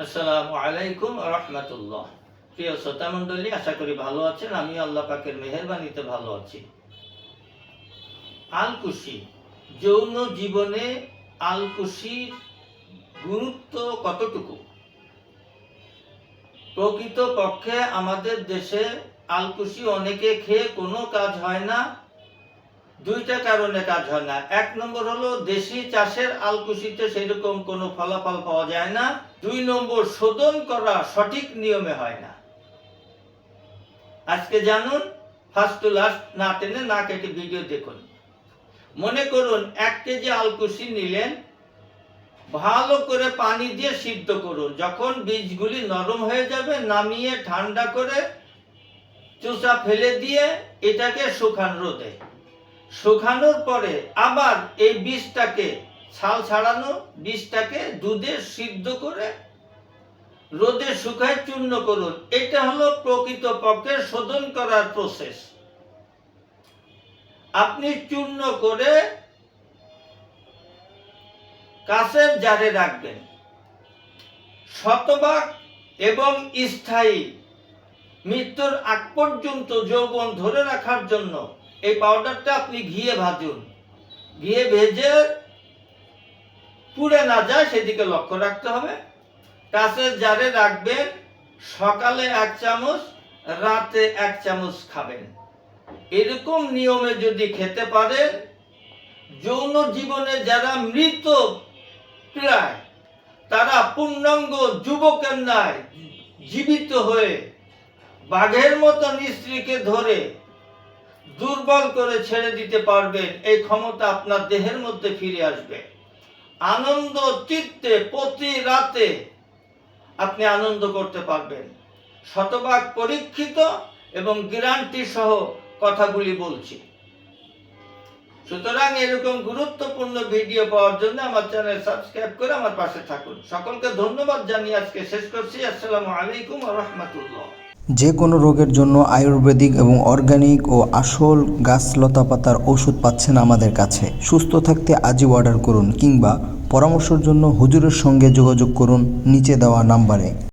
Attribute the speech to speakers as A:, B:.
A: আসসালামু আলাইকুম রহমতুল্লাহ। প্রিয় শ্রোতা মণ্ডলী, আশা করি ভালো আছেন। আমি আল্লাহ পাকের মেহেরবানিতে ভালো আছি। আলকুশি, যৌন জীবনে আলকুশির গুরুত্ব কতটুকু? প্রকৃত পক্ষে আমাদের দেশে আলকুশি অনেকে খেয়ে কোনো কাজ হয় না। দুইটা কারণে কাজ হয় না। এক নম্বর হলো দেশি চাষের আলকুশিতে সেরকম কোনো ফলাফল পাওয়া যায় না। দুই নম্বর, শোধন করা সঠিক নিয়মে হয় না। আজকে জানুন, ফার্স্ট টু লাস্ট না টেনে না কেটে ভিডিও দেখুন। মনে করুন 1 কেজি আলকুশি নিলেন, ভালো করে পানি দিয়ে সিদ্ধ করুন। যখন বীজগুলি নরম হয়ে যাবে, নামিয়ে ঠান্ডা করে চোষা ফেলে দিয়ে এটাকে শুকান রোদে। শুকানোর পরে আবার এই বীজটাকে ছাল ছাড়ানো বীজটাকে দুধে সিদ্ধ করে রোদে শুকায় চূর্ণ করুন। এটা হলো প্রকৃত পক্ষে শোধন করার প্রসেস। আপনি চূর্ণ করে কাঁচের জারে রাখবেন। শতভাগ এবং স্থায়ী মৃত্যুর আগ পর্যন্ত যৌবন ধরে রাখার জন্য এই পাউডারটা আপনি ঘিয়ে ভাজুন। ঘিয়ে ভেজে পুড়ে না যায় সেদিকে লক্ষ্য রাখতে হবে। কাঁচের জারে রাখবেন। সকালে 1 চামচ, রাতে 1 চামচ খাবেন। এরকম নিয়মে যদি খেতে পারেন, যৌন জীবনে যারা মৃত প্রায়, তারা পূর্ণাঙ্গ যুবকের ন্যায় জীবিত হয়ে বাঘের মতো স্ত্রীকে ধরে দুর্বল করে ছেড়ে দিতে পারবেন। এই ক্ষমতা আপনার দেহের মধ্যে ফিরে আসবে। আনন্দ চিত্তে প্রতি রাতে আপনি আনন্দ করতে পারবেন। শতভাগ পরীক্ষিত এবং গ্যারান্টি সহ কথাগুলি বলছি। সুতরাং এরকম গুরুত্বপূর্ণ ভিডিও পাওয়ার জন্য আমার চ্যানেল সাবস্ক্রাইব করে আমার পাশে থাকুন। সকলকে ধন্যবাদ জানিয়ে আজকে শেষ করছি। আসসালামু আলাইকুম ওয়া রাহমাতুল্লাহ।
B: যে কোনো রোগের জন্য আয়ুর্বেদিক এবং অর্গানিক ও আসল গাছ লতাপাতার ওষুধ পাচ্ছেন আমাদের কাছে। সুস্থ থাকতে আজই অর্ডার করুন কিংবা পরামর্শের জন্য হুজুরের সঙ্গে যোগাযোগ করুন নিচে দেওয়া নাম্বারে।